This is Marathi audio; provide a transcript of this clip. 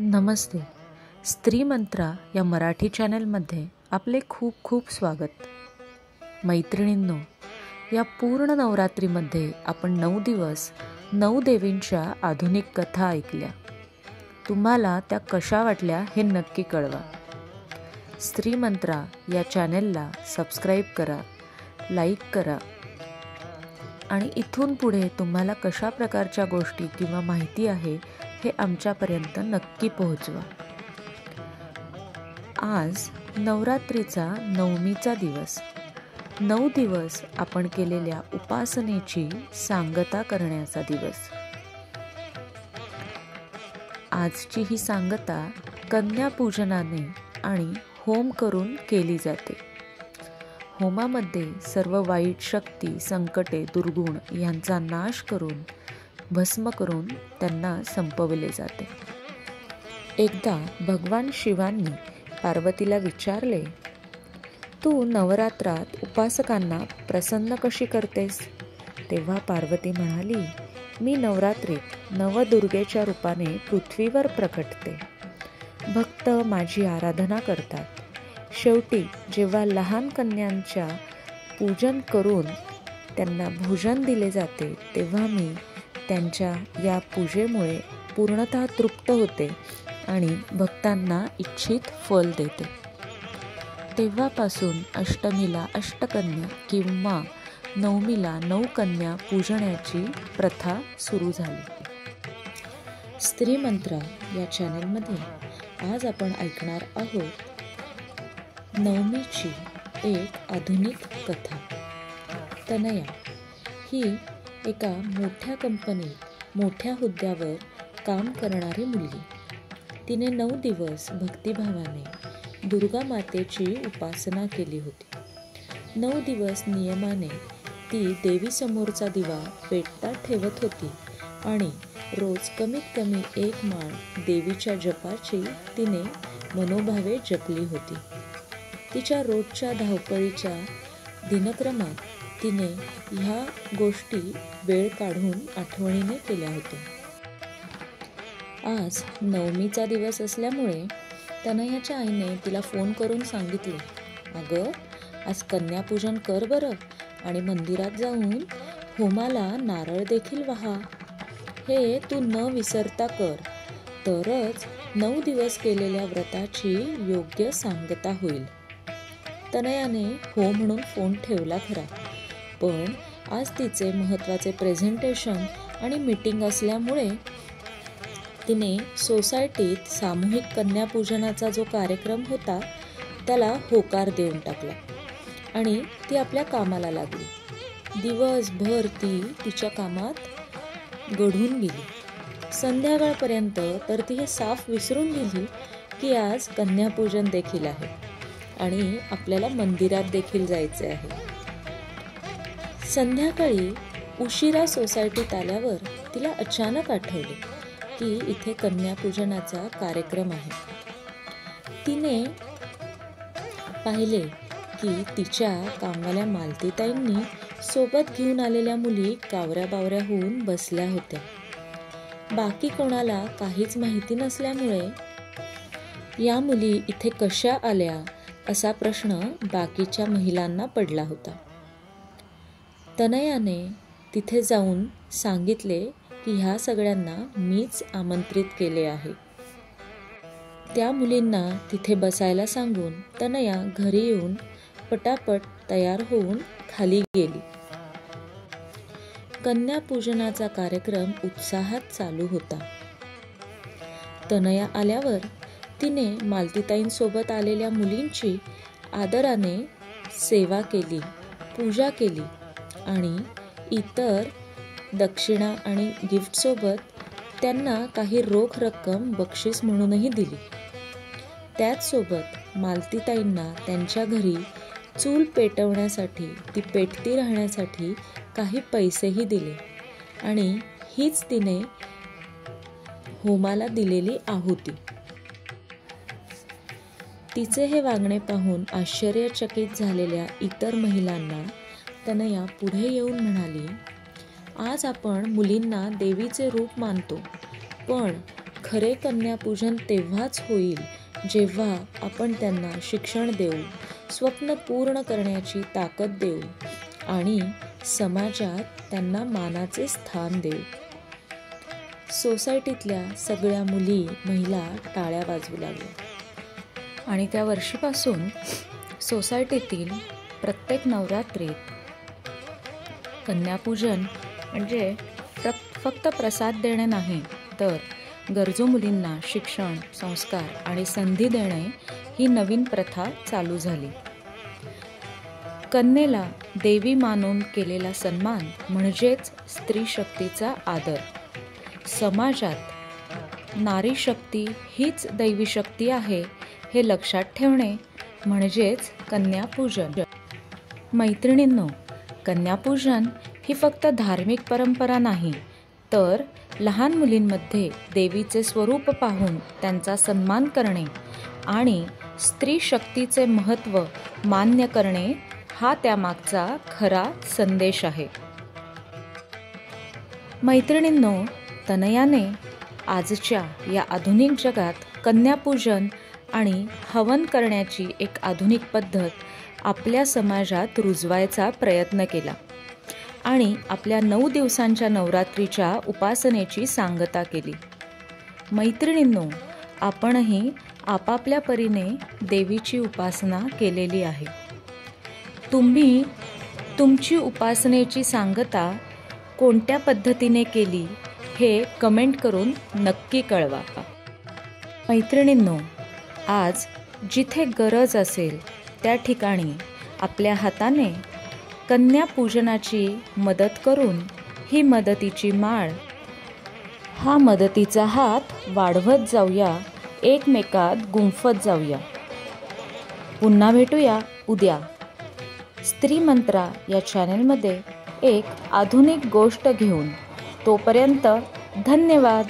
नमस्ते. स्त्री मंत्रा या मराठी चॅनलमध्ये आपले खूप खूप स्वागत. मैत्रिणींनो, या पूर्ण नवरात्रीमध्ये आपण 9 दिवस 9 देवींच्या आधुनिक कथा ऐकल्या. तुम्हाला त्या कशा वाटल्या हे नक्की कळवा. स्त्री मंत्रा या चॅनलला सबस्क्राईब करा, लाईक करा आणि इथून पुढे तुम्हाला कशा प्रकारच्या गोष्टी किंवा माहिती आहे हे आमच्यापर्यंत नक्की पोहोचवा. आज नवरात्रीचा 9मीचा दिवस. 9 दिवस आपण केलेल्या उपासनेची सांगता करण्याचा दिवस. आजची ही सांगता कन्यापूजनाने आणि होम करून केली जाते. होमामध्ये सर्व वाईट शक्ती, संकटे, दुर्गुण यांचा नाश करून भस्म करून त्यांना संपविले जाते. एकदा भगवान शिवांनी पार्वतीला विचारले, तू नवरात्रात उपासकांना प्रसन्न कशी करतेस? तेव्हा पार्वती म्हणाली, मी नवरात्रीत नवदुर्गेच्या रूपाने पृथ्वीवर प्रकटते. भक्त माझी आराधना करतात. शेवटी जेव्हा लहान कन्यांच्या पूजन करून त्यांना भोजन दिले जाते तेव्हा मी त्यांच्या या पूजेमुळे पूर्णतः तृप्त होते आणि भक्तांना इच्छित फल देते. तेव्हापासून अष्टमीला अष्टकन्या किंवा नवमीला 9 कन्या पूजण्याची प्रथा सुरू झाली. स्त्री मंत्रा या चॅनलमध्ये आज आपण ऐकणार आहोत नवमीची एक आधुनिक कथा. तनया ही एका मोठ्या कंपनीत मोठ्या हुद्द्यावर काम करणारी मुलगी. तिने 9 दिवस भक्तिभावाने दुर्गा मातेची उपासना केली होती. 9 दिवस नियमाने ती देवीसमोरचा दिवा पेटता ठेवत होती आणि रोज कमीत कमी 1 माळ देवीच्या जपाची तिने मनोभावे जपली होती. तिच्या रोजच्या धावपळीच्या दिनक्रमात तिने ह्या गोष्टी वेळ काढून आठवणीने केल्या होत्या. आज नवमीचा दिवस असल्यामुळे तनयाच्या आईने तिला फोन करून सांगितले, अगं आज कन्यापूजन कर बरं आणि मंदिरात जाऊन होमाला नारळ देखील वाहा. हे तू न विसरता कर, तरच 9 दिवस केलेल्या व्रताची योग्य सांगता होईल. तनयाने हो म्हणून फोन ठेवला खरा, पण आज तिचे महत्त्वाचे प्रेझेंटेशन आणि मीटिंग असल्यामुळे तिने सोसायटीत सामूहिक कन्यापूजनाचा जो कार्यक्रम होता त्याला होकार देऊन टाकला आणि ती आपल्या कामाला लागली. दिवसभर ती तिच्या कामात गढून गेली. संध्याकाळपर्यंत तर ती हे साफ विसरून गेली की आज कन्यापूजन देखील आहे आणि आपल्याला मंदिरात देखील जायचे आहे. संध्याकाळी उशिरा सोसायटीत आल्यावर तिला अचानक आठवले की इथे कन्यापूजनाचा कार्यक्रम आहे. तिने पाहिले की तिच्या कामवाल्या मालतीताईंनी सोबत घेऊन आलेल्या मुली कावऱ्या-बावऱ्या होऊन बसल्या होत्या. बाकी कोणाला काहीच माहिती नसल्यामुळे या मुली इथे कशा आल्या असा प्रश्न बाकीच्या महिलांना पडला होता. तनयाने तिथे जाऊन सांगितले की ह्या सगळ्यांना मीच आमंत्रित केले आहे. त्या मुलींना तिथे बसायला सांगून तनया घरी येऊन पटापट तयार होऊन खाली गेली. कन्यापूजनाचा कार्यक्रम उत्साहात चालू होता. तनया आल्यावर तिने मालतीताईंसोबत आलेल्या मुलींची आदराने सेवा केली, पूजा केली आणि इतर दक्षिणा आणि गिफ्टसोबत त्यांना काही रोख रक्कम बक्षीस म्हणूनही दिली. त्याचसोबत मालतीताईंना त्यांच्या घरी चूल पेटवण्यासाठी, ती पेटती राहण्यासाठी काही पैसेही दिले आणि हीच तिने होमाला दिलेली आहुती. तिचे हे वागणे पाहून आश्चर्यचकित झालेल्या इतर महिलांना तनया पुढे येऊन म्हणाली, आज आपण मुलींना देवीचे रूप मानतो, पण खरे कन्यापूजन तेव्हाच होईल जेव्हा आपण त्यांना शिक्षण देऊ, स्वप्न पूर्ण करण्याची ताकद देऊ आणि समाजात त्यांना मानाचे स्थान देऊ. सोसायटीतल्या सगळ्या मुली, महिला टाळ्या वाजवू लागल्या आणि त्या वर्षीपासून सोसायटीतील प्रत्येक नवरात्रीत कन्यापूजन म्हणजे फक्त प्रसाद देणे नाही, तर गरजू मुलींना शिक्षण, संस्कार आणि संधी देणे ही नवीन प्रथा चालू झाली. कन्येला देवी मानून केलेला सन्मान म्हणजेच स्त्री शक्तीचा आदर. समाजात नारी शक्ती हीच दैवी शक्ती आहे हे लक्षात ठेवणे म्हणजेच कन्यापूजन. मैत्रिणींनो, कन्यापूजन ही फक्त धार्मिक परंपरा नाही, तर लहान मुलींमध्ये देवीचे स्वरूप पाहून त्यांचा सन्मान करणे आणि स्त्री शक्तीचे महत्त्व मान्य करणे हा त्यामागचा खरा संदेश आहे. मैत्रिणींनो, तनयाने आजच्या या आधुनिक जगात कन्यापूजन आणि हवन करण्याची एक आधुनिक पद्धत आपल्या समाजात रुजवायचा प्रयत्न केला आणि आपल्या 9 दिवसांच्या नवरात्रीच्या उपासनेची सांगता केली. मैत्रिणींनो, आपणही आपापल्या परीने देवीची उपासना केलेली आहे. तुम्ही तुमची उपासनेची सांगता कोणत्या पद्धतीने केली हे कमेंट करून नक्की कळवा. मैत्रिणींनो, आज जिथे गरज असेल त्या ठिकाणी आपल्या हाताने कन्यापूजनाची मदत करून ही मदतीची माळ, हा मदतीचा हात वाढवत जाऊया, एकमेकात गुंफत जाऊया. पुन्हा भेटूया उद्या स्त्री मंत्रा या चॅनलमध्ये एक आधुनिक गोष्ट घेऊन. तोपर्यंत धन्यवाद.